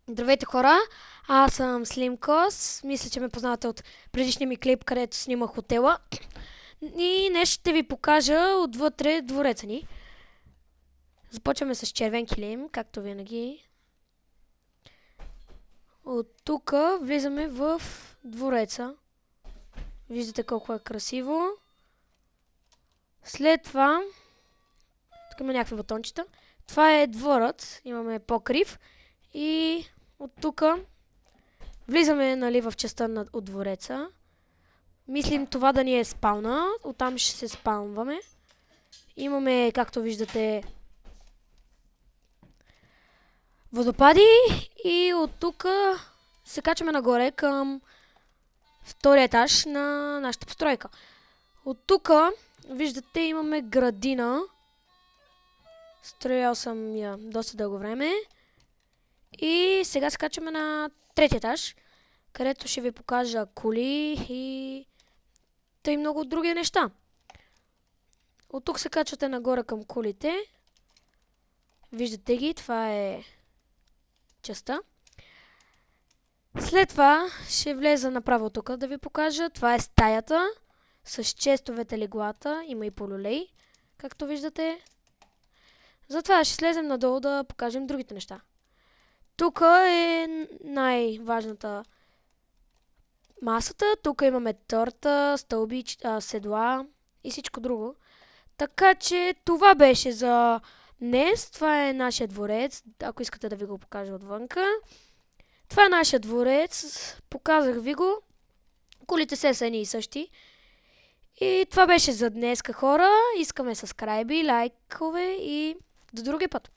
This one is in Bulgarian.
Здравейте хора, аз съм Слимкос. Мисля, че ме познавате от предишния ми клип, където снимах хотела. И днес ще ви покажа отвътре двореца ни. Започваме с червен килим, както винаги. От тук влизаме в двореца. Виждате колко е красиво. След това, тук има някакви бутончета. Това е дворът, имаме покрив. И от тук влизаме, нали, в частта от двореца. Мислим това да ни е спална. Оттам ще се спалваме. Имаме, както виждате, водопади и от тук се качваме нагоре към втория етаж на нашата постройка. От тук, виждате, имаме градина. Строял съм я доста дълго време. И сега се качваме на третия етаж, където ще ви покажа коли и тъй много други неща. От тук се качвате нагоре към кулите. Виждате ги, това е частта. След това ще влеза направо тук да ви покажа. Това е стаята с честовете, леглата. Има и полулей, както виждате. Затова ще слезем надолу да покажем другите неща. Тук е най-важната масата. Тук имаме торта, стълби, седла и всичко друго. Така че това беше за днес. Това е нашия дворец. Ако искате да ви го покажа отвънка. Това е нашия дворец. Показах ви го. Колите са едни и същи. И това беше за днеска, хора. Искаме сабскрайби, лайкове и до другия път.